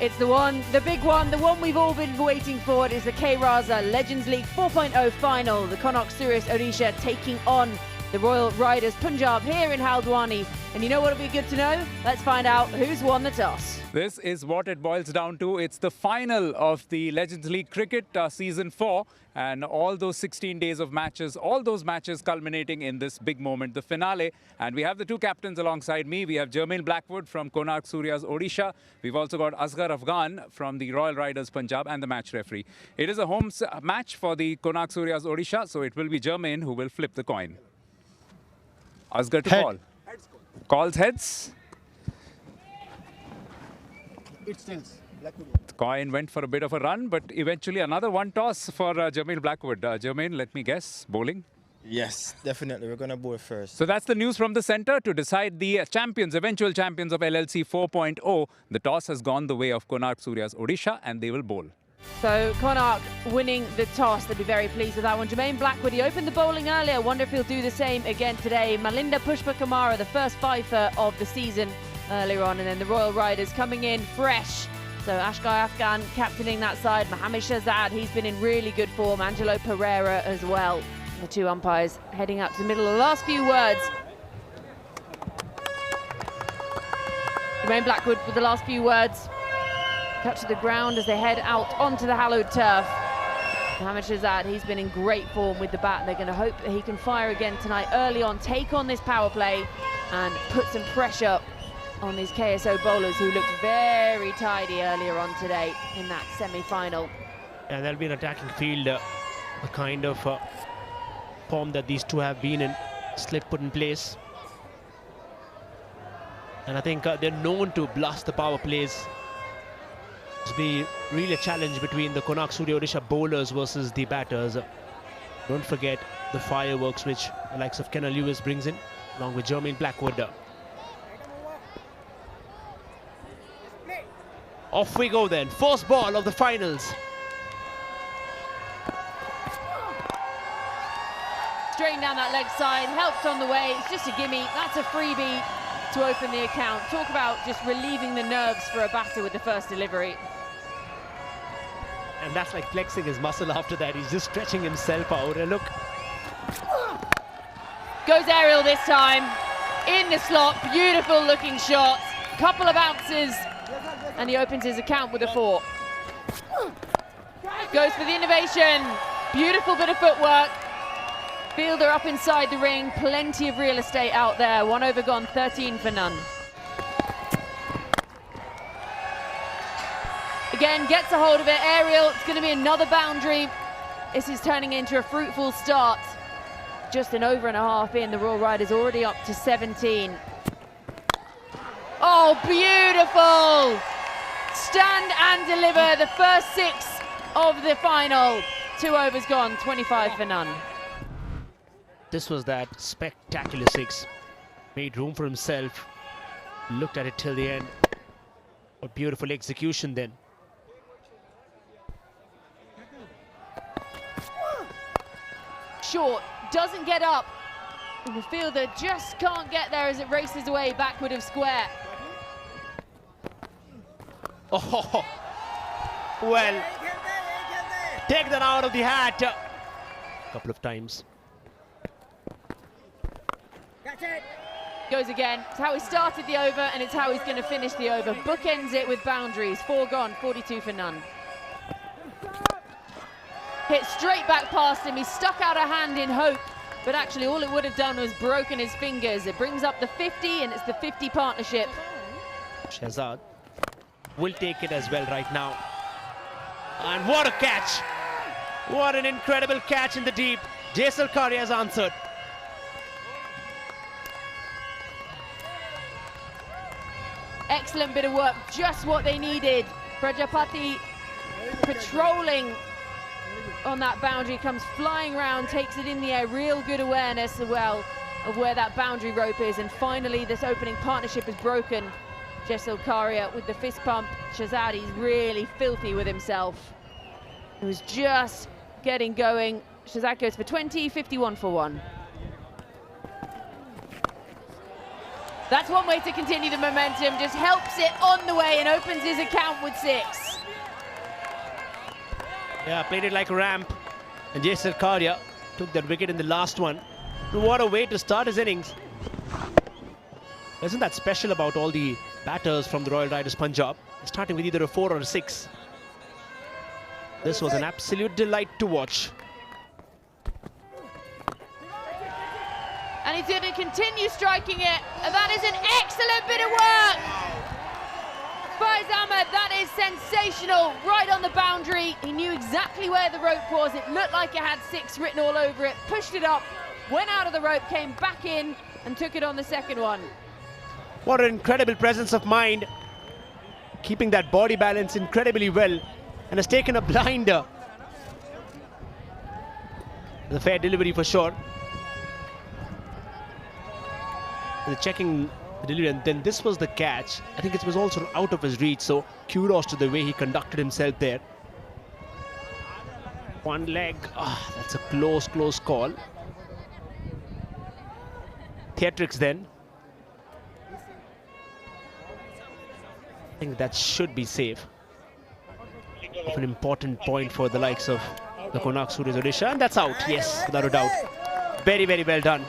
It's the one, the big one, the one we've all been waiting for. It is the K-Raza Legends League 4.0 final. The Konark Suryas Odisha taking on the Royal Riders Punjab here in Haldwani. And you know what would be good to know? Let's find out who's won the toss. This is what it boils down to. It's the final of the Legends League Cricket Season 4. And all those 16 days of matches, all those matches culminating in this big moment, the finale. And we have the two captains alongside me. We have Jermaine Blackwood from Konark Suryas Odisha. We've also got Asghar Afghan from the Royal Riders Punjab and the match referee. It is a home match for the Konark Suryas Odisha, so it will be Jermaine who will flip the coin. Asghar to call. Calls heads. It's tails. The coin went for a bit of a run, but eventually another one toss for Jermaine Blackwood. Jermaine, let me guess, bowling? Yes, definitely. We're going to bowl first. So that's the news from the centre to decide the champions, eventual champions of LLC 4.0. The toss has gone the way of Konark Suryas Odisha and they will bowl. So Konark winning the toss. They'll be very pleased with that one. Jermaine Blackwood, he opened the bowling earlier. Wonder if he'll do the same again today. Malinda Pushpa Kamara, the first fifer of the season earlier on. And then the Royal Riders coming in fresh. So Asghar Afghan captaining that side. Mohammed Shahzad, he's been in really good form. Angelo Pereira as well. The two umpires heading up to the middle. The last few words. Jermaine Blackwood with the last few words. Touch to the ground as they head out onto the hallowed turf. Mohammed Shahzad, he's been in great form with the bat. They're going to hope that he can fire again tonight early on, take on this power play and put some pressure on these KSO bowlers who looked very tidy earlier on today in that semi-final. And there'll be an attacking field, a kind of form that these two have been in, slip put in place. And I think they're known to blast the power plays. It'll be really a challenge between the Konark Suryas Odisha bowlers versus the batters. Don't forget the fireworks which the likes of Kenna Lewis brings in, along with Jermaine Blackwood. Off we go then, first ball of the finals. Straight down that leg side, helped on the way. It's just a gimme. That's a freebie to open the account. Talk about just relieving the nerves for a batter with the first delivery. And that's like flexing his muscle after that. He's just stretching himself out. And look. Goes aerial this time. In the slot, beautiful looking shot. Couple of bounces. And he opens his account with a 4. Goes for the innovation. Beautiful bit of footwork. Fielder up inside the ring. Plenty of real estate out there. 1 over gone, 13 for none. Again, gets a hold of it. Aerial, it's going to be another boundary. This is turning into a fruitful start. Just an over and a half in. The Royal Riders already up to 17. Oh, beautiful! Stand and deliver the first 6 of the final. 2 overs gone, 25 for none. This was that spectacular 6. Made room for himself. Looked at it till the end. A beautiful execution then. Short, doesn't get up. And the fielder just can't get there as it races away backward of square. Oh, well, take that out of the hat. A couple of times. Goes again. It's how he started the over and it's how he's going to finish the over. Bookends it with boundaries. 4 gone, 42 for none. Hit straight back past him. He stuck out a hand in hope, but actually all it would have done was broken his fingers. It brings up the 50 and it's the 50 partnership. Shahzad will take it as well right now. And what a catch! What an incredible catch in the deep. Jaisal Kari has answered. Excellent bit of work, just what they needed. Prajapati patrolling on that boundary, comes flying round, takes it in the air. Real good awareness as well of where that boundary rope is. And finally, this opening partnership is broken. Jaisal Karia with the fist pump. Shahzad, he's really filthy with himself. He was just getting going. Shahzad goes for 20, 51 for 1. That's one way to continue the momentum, just helps it on the way and opens his account with 6. Yeah, played it like a ramp. And Jason Karya took that wicket in the last one. What a way to start his innings. Isn't that special about all the batters from the Royal Riders Punjab? Starting with either a 4 or a 6. This was an absolute delight to watch. And he's going to continue striking it. And that is an excellent bit of work. Faiz Ahmed, that is sensational. Right on the boundary. He knew exactly where the rope was. It looked like it had 6 written all over it. Pushed it up, went out of the rope, came back in and took it on the second one. What an incredible presence of mind. Keeping that body balance incredibly well. And has taken a blinder. The fair delivery for sure. Checking the delivery, and then this was the catch. I think it was also out of his reach, so kudos to the way he conducted himself there. One leg. That's a close call. Theatrics then. I think that should be safe. An important point for the likes of the Konark Suryas Odisha, and that's out. Yes, without a doubt. Very, very well done.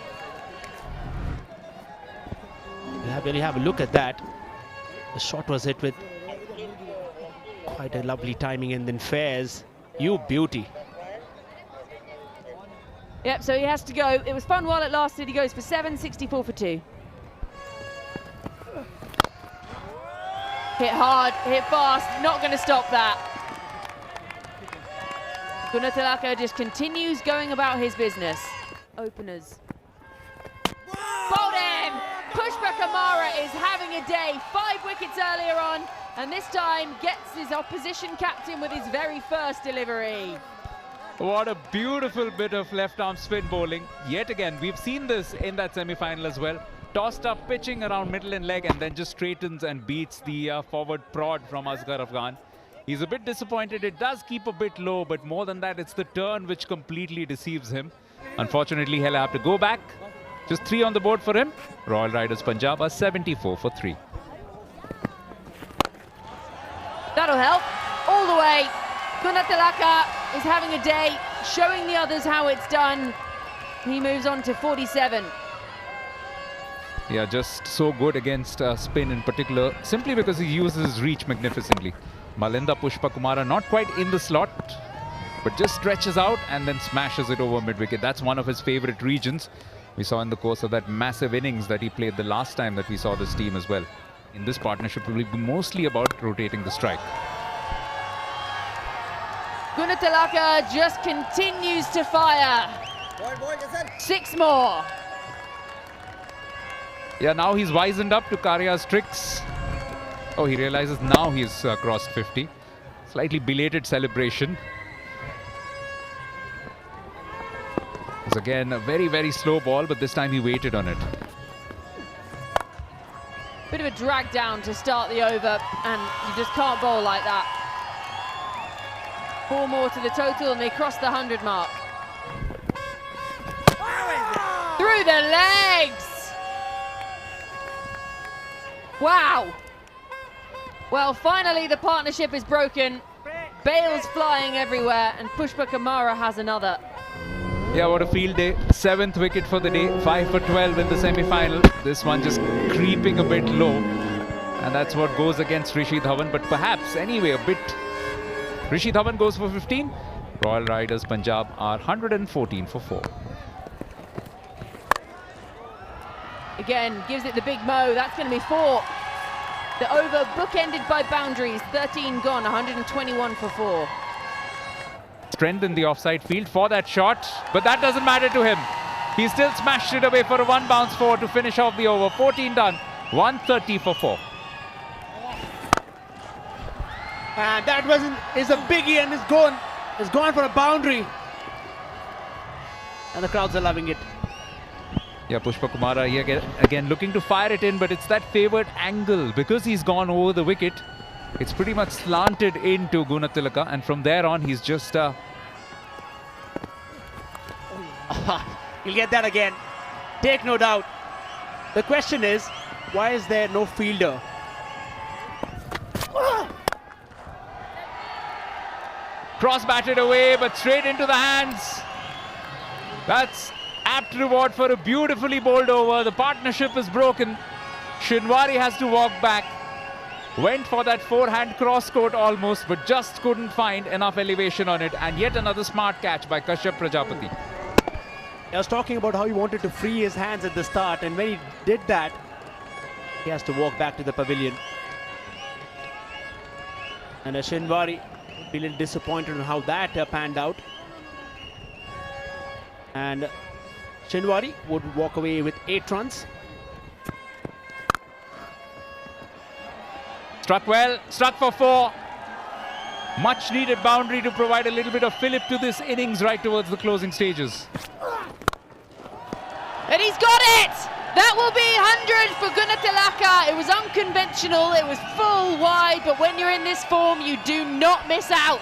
Really have a look at that. The shot was hit with quite a lovely timing, and then Fairs, you beauty. Yep, so he has to go. It was fun while it lasted. He goes for 7, 64 for 2. Hit hard, hit fast, not going to stop that. Gunatilaka just continues going about his business. Openers. Bowled him! Pushpa Kamara is having a day. 5 wickets earlier on, and this time gets his opposition captain with his very first delivery. What a beautiful bit of left-arm spin bowling. Yet again, we've seen this in that semi-final as well. Tossed up, pitching around middle and leg, and then just straightens and beats the forward prod from Asghar Afghan. He's a bit disappointed. It does keep a bit low, but more than that, it's the turn which completely deceives him. Unfortunately, he'll have to go back. Just 3 on the board for him. Royal Riders Punjab are 74 for 3. That'll help all the way. Gunatilaka is having a day, showing the others how it's done. He moves on to 47. Yeah, just so good against spin in particular, simply because he uses his reach magnificently. Malinda Pushpa Kumara not quite in the slot, but just stretches out and then smashes it over mid-wicket. That's one of his favorite regions. We saw in the course of that massive innings that he played the last time that we saw this team as well. In this partnership, it will be mostly about rotating the strike. Gunatilaka just continues to fire. 6 more. Yeah, now he's wizened up to Karya's tricks. Oh, he realizes now he's crossed 50. Slightly belated celebration. It's again a very, very slow ball, but this time he waited on it. Bit of a drag down to start the over, and you just can't bowl like that. 4 more to the total, and they cross the 100 mark. Through the legs! Wow! Well, finally the partnership is broken. Bale's flying everywhere, and Pushpa Kamara has another. Yeah, what a field day. 7th wicket for the day. 5 for 12 in the semi-final. This one just creeping a bit low. And that's what goes against Rishi Dhawan. But perhaps, anyway, a bit... Rishi Dhawan goes for 15. Royal Riders Punjab are 114 for 4. Again, gives it the big mo. That's going to be 4. The over bookended by boundaries. 13 gone, 121 for 4. Strength in the offside field for that shot, but that doesn't matter to him. He still smashed it away for a 1 bounce 4 to finish off the over. 14 done, 130 for 4. And that is a biggie, and it's gone for a boundary. And the crowds are loving it. Yeah, Pushpa Kumara again looking to fire it in, but it's that favoured angle. Because he's gone over the wicket, it's pretty much slanted into Gunatilaka, and from there on he's just... He'll get that again. Take no doubt. The question is, Why is there no fielder? Cross batted away, but straight into the hands. That's apt reward for a beautifully bowled over. The partnership is broken. Shinwari has to walk back. Went for that forehand cross court almost, but just couldn't find enough elevation on it. And yet another smart catch by Kashyap Prajapati. I was talking about how he wanted to free his hands at the start, and when he did that, he has to walk back to the pavilion. And Shinwari a little disappointed on how that panned out. And Shinwari would walk away with 8 runs. Struck well, struck for 4. Much needed boundary to provide a little bit of fillip to this innings right towards the closing stages. And he's got it! That will be 100 for Gunatilaka. It was unconventional, it was full wide, but when you're in this form, you do not miss out.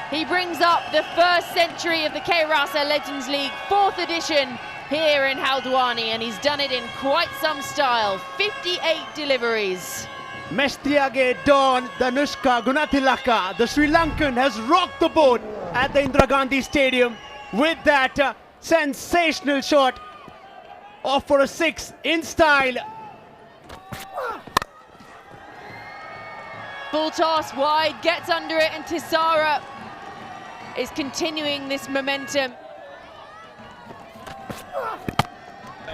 He brings up the first century of the K-Rasa Legends League, 4th edition here in Haldwani, and he's done it in quite some style. 58 deliveries. Mestiage Dawn Danushka Gunatilaka, the Sri Lankan, has rocked the boat at the Indira Gandhi Stadium with that sensational shot. Off for a 6 in style. Full toss wide, gets under it, and Tisara is continuing this momentum.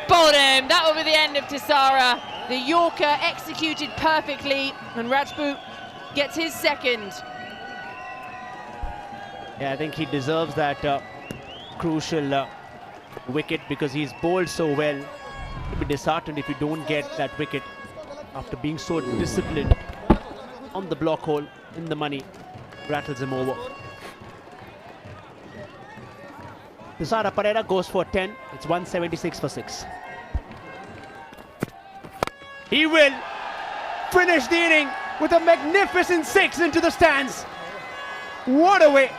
Bowled him. That will be the end of Tisara. The Yorker executed perfectly, and Rajput gets his second. Yeah, I think he deserves that crucial wicket because he's bowled so well. You'll be disheartened if you don't get that wicket after being so disciplined on the block hole in the money. Rattles him over. Tisara Pereira goes for 10. It's 176 for 6. He will finish the inning with a magnificent 6 into the stands. What a way.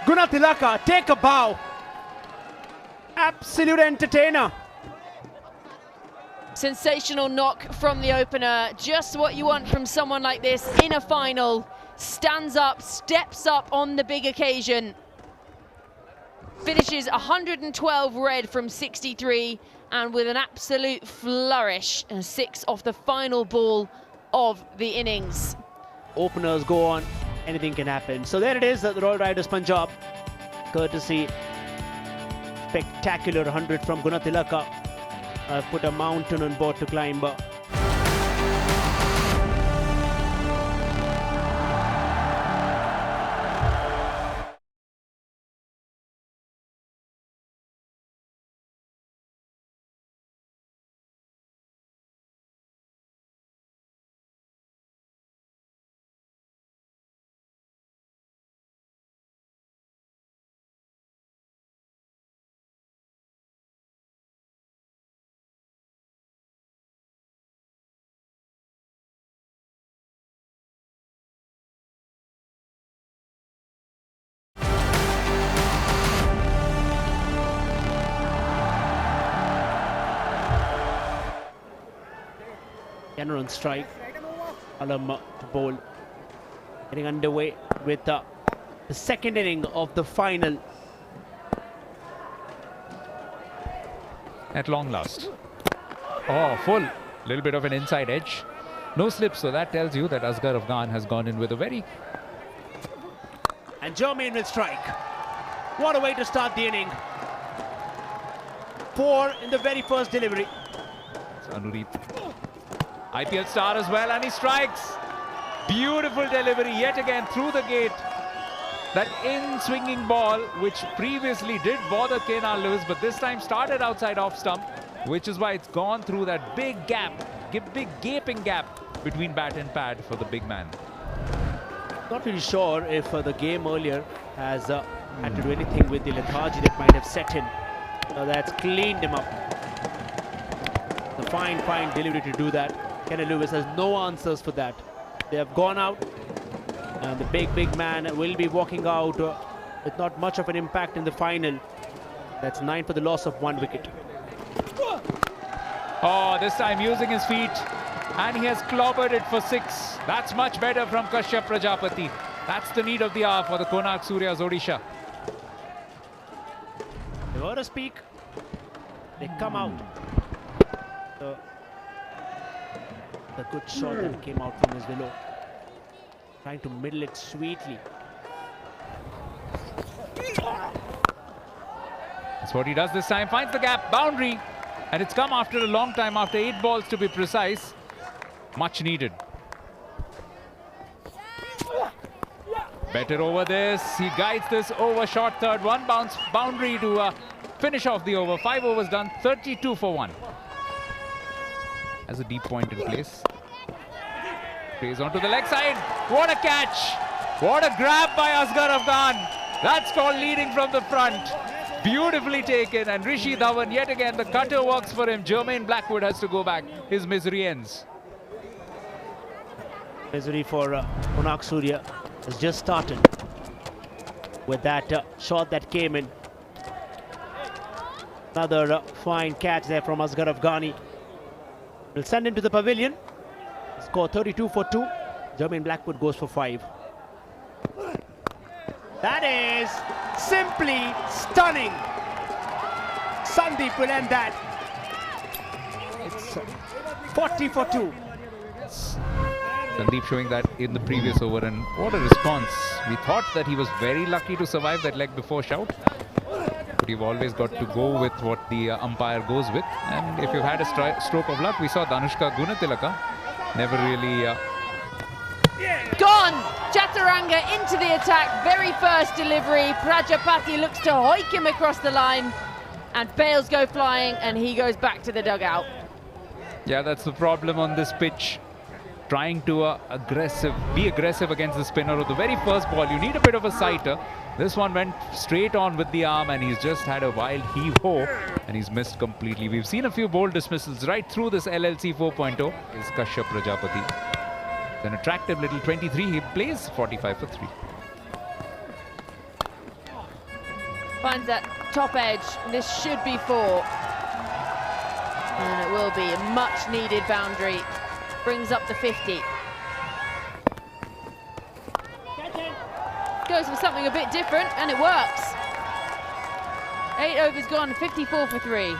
Gunatilaka, take a bow. Absolute entertainer. Sensational knock from the opener. Just what you want from someone like this in a final. Stands up, steps up on the big occasion. Finishes 112 red from 63, and with an absolute flourish, and 6 off the final ball of the innings. Openers go on, anything can happen. So there it is, the Royal Riders Punjab, courtesy spectacular 100 from Gunatilaka. Put a mountain on board to climb. Cannon on strike. Alam to bowl. Getting underway with the second inning of the final. At long last. Oh, full. Little bit of an inside edge. No slip, so that tells you that Asghar Afghan has gone in with a very... And Jermaine will strike. What a way to start the inning. 4 in the very first delivery. It's Anureep. IPL star as well, and he strikes. Beautiful delivery yet again through the gate. That in-swinging ball, which previously did bother Kenan Lewis, but this time started outside off stump, which is why it's gone through that big gap, big gaping gap between bat and pad for the big man. Not really sure if the game earlier has had to do anything with the lethargy that might have set in. That's cleaned him up. The fine delivery to do that. Kenan Lewis has no answers for that. They have gone out, and the big man will be walking out with not much of an impact in the final. That's 9 for the loss of 1 wicket. Oh, this time using his feet. and he has clobbered it for 6. That's much better from Kashyap Prajapati. That's the need of the hour for the Konark Suryas Odisha. They were to speak. They come out. The good shot that came out from his below. Trying to middle it sweetly. That's what he does this time. Finds the gap, boundary. And it's come after a long time, after 8 balls to be precise. Much needed. Better over this. He guides this over short third. One bounce boundary to finish off the over. 5 overs done, 32 for 1. Has a deep point in place. Plays onto the leg side. What a catch! What a grab by Asghar Afghan. That's called leading from the front. Beautifully taken, and Rishi Dhawan, yet again, the cutter works for him. Jermaine Blackwood has to go back. His misery ends. Misery for Konark Surya has just started with that shot that came in. Another fine catch there from Asghar Afghani. Will send him to the pavilion. Score 32 for 2. Jermaine Blackwood goes for 5. That is simply stunning. Sandeep will end that. It's 40 for 2. Sandeep showing that in the previous over, and what a response. We thought that he was very lucky to survive that leg before shout. But you've always got to go with what the umpire goes with. And if you've had a stroke of luck, we saw Dhanushka Gunatilaka never really... Gone! Chaturanga into the attack, very first delivery. Prajapati looks to hoik him across the line, and bails go flying, and he goes back to the dugout. Yeah, that's the problem on this pitch. Trying to be aggressive against the spinner of the very first ball. You need a bit of a sighter. This one went straight on with the arm, and he's just had a wild heave-ho, and he's missed completely. We've seen a few bold dismissals right through this LLC 4.0. Is Kashyap Prajapati. An attractive little 23. He plays 45 for 3. Finds that top edge. This should be 4. And it will be a much needed boundary. Brings up the 50. Goes for something a bit different, and it works. 8 overs gone, 54 for 3.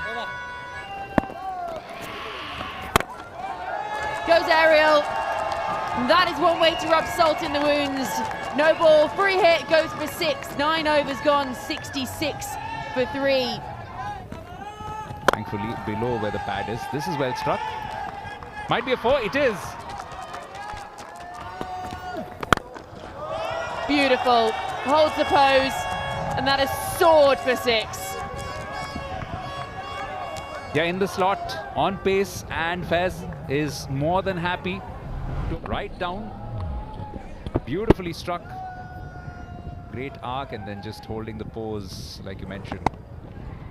Goes aerial. And that is one way to rub salt in the wounds. No ball, free hit, goes for 6. 9 overs gone, 66 for 3. Thankfully, below where the pad is. This is well struck. Might be a 4, it is. Beautiful, holds the pose, and that is soared for 6. Yeah, in the slot, on pace, and Fez is more than happy. Right down, beautifully struck. Great arc, and then just holding the pose like you mentioned.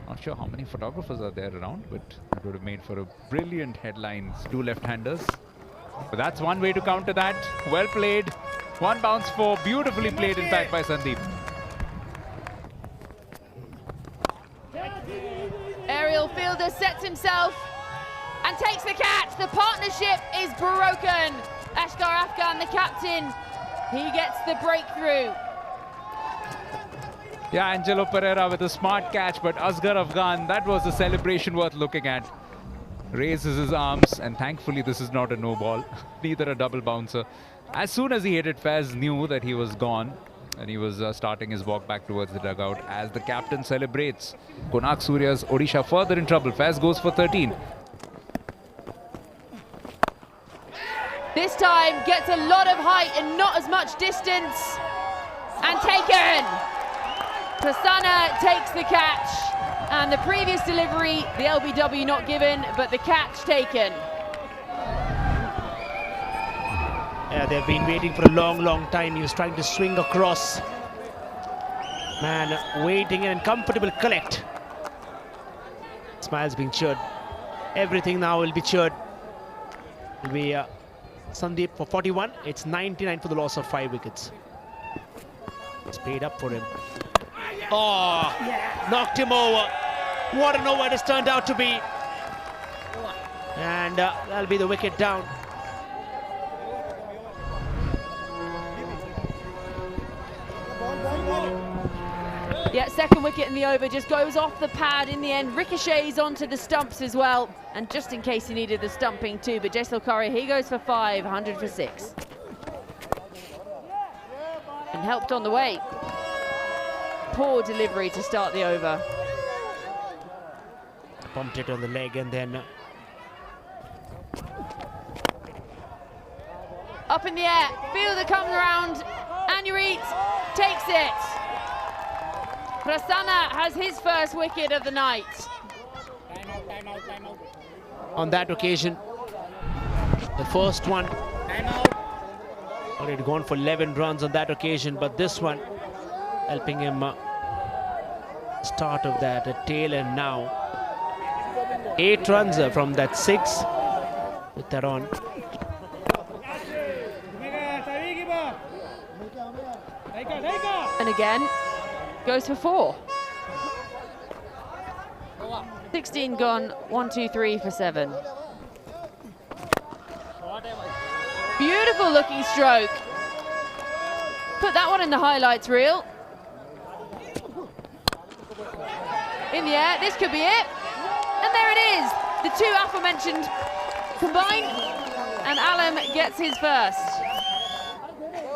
Not sure how many photographers are there around, but it would have made for a brilliant headlines. 2 left-handers. But that's one way to counter that. Well played. 1 bounce 4. Beautifully played, in fact, by Sandeep. Aerial fielder sets himself and takes the catch. The partnership is broken. Asghar Afghan, the captain, he gets the breakthrough. Yeah, Angelo Pereira with a smart catch, but Asghar Afghan, that was a celebration worth looking at. Raises his arms, and thankfully this is not a no ball, neither a double bouncer. As soon as he hit it, Faz knew that he was gone, and he was starting his walk back towards the dugout as the captain celebrates. Konark Suryas Odisha further in trouble. Faz goes for 13. This time gets a lot of height and not as much distance. And taken! Prasanna takes the catch. And the previous delivery, the LBW not given, but the catch taken. Yeah, they've been waiting for a long time. He was trying to swing across. Man, waiting and comfortable collect. Smiles being cheered. Everything now will be cheered. Will be Sandeep for 41. It's 99 for the loss of 5 wickets. It's paid up for him. Oh, knocked him over. What an over it has turned out to be. And that'll be the wicket down. Yeah, second wicket in the over, just goes off the pad in the end, ricochets onto the stumps as well, and just in case he needed the stumping too, but Jaisal Curry, he goes for 5, 100 for 6. And helped on the way. Poor delivery to start the over. Pumped it on the leg and then up in the air, fielder comes around, Anyurit takes it. Prasanna has his first wicket of the night. on that occasion, the first one already gone for 11 runs on that occasion, but this one helping him start of that tail end now. 8 runs from that 6 with that on. And again, goes for 4. 16 gone, 1, 2, 3 for 7. Beautiful looking stroke. Put that one in the highlights reel. In the air, this could be it. And there it is. The two aforementioned combine, and Alam gets his first.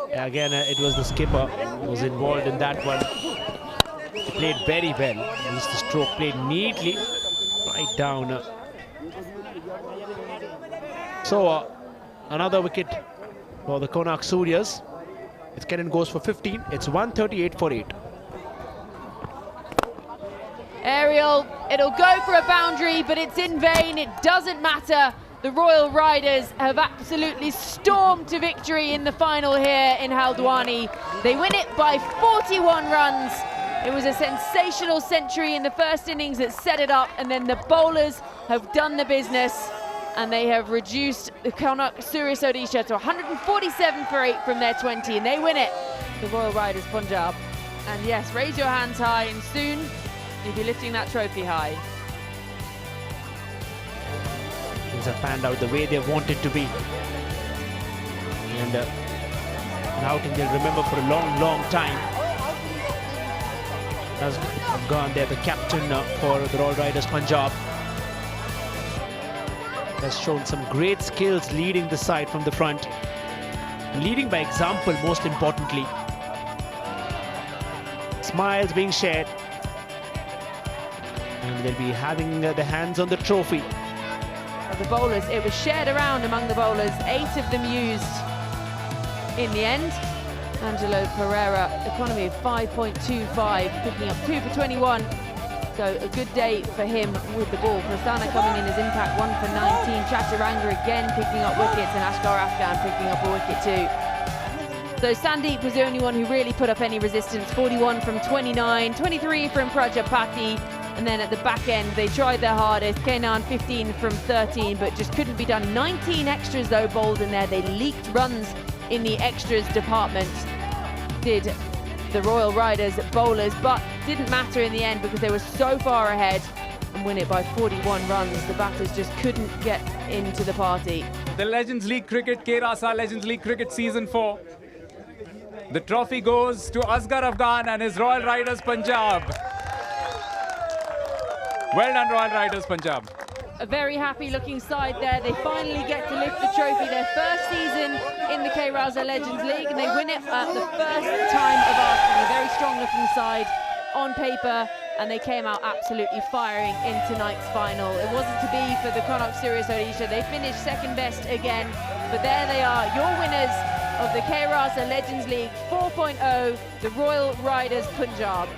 Yeah, again, it was the skipper who was involved in that one. He played very well. Just the stroke played neatly right down. So another wicket for the Konark Suryas. Its Kenan goes for 15. It's 138 for 8. Aerial, it'll go for a boundary, but it's in vain. It doesn't matter. The Royal Riders have absolutely stormed to victory in the final here in Haldwani. They win it by 41 runs. It was a sensational century in the first innings that set it up, and then the bowlers have done the business, and they have reduced the Konark Suryas Odisha to 147 for 8 from their 20, and they win it, the Royal Riders Punjab. And yes, raise your hands high, and soon you'll be lifting that trophy high. Things have panned out the way they wanted to be. And an outing they'll remember for a long, long time. Has gone there, the captain for the Royal Riders Punjab. Has shown some great skills leading the side from the front. Leading by example, most importantly. Smiles being shared. And they'll be having their hands on the trophy. The bowlers, it was shared around among the bowlers, 8 of them used in the end. Angelo Pereira, economy of 5.25, picking up 2 for 21. So a good day for him with the ball. Prasanna coming in as impact, 1 for 19. Chaturanga again picking up wickets, and Ashgar Afghan picking up a wicket too. So Sandeep was the only one who really put up any resistance, 41 from 29, 23 from Prajapati. And then at the back end, they tried their hardest. Kenan 15 from 13, but just couldn't be done. 19 extras though bowled in there. They leaked runs in the extras department, did the Royal Riders bowlers, but didn't matter in the end because they were so far ahead and win it by 41 runs. The batters just couldn't get into the party. The Legends League Cricket, Kerasa Legends League Cricket Season 4. The trophy goes to Asghar Afghan and his Royal Riders Punjab. Well done, Royal Riders Punjab. A very happy looking side there. They finally get to lift the trophy, their first season in the Kerasa Legends League, and they win it at the first time of asking. A very strong looking side on paper, and they came out absolutely firing in tonight's final. It wasn't to be for the Konark Suryas Odisha. They finished second best again, but there they are, your winners of the Kerasa Legends League 4.0, the Royal Riders Punjab.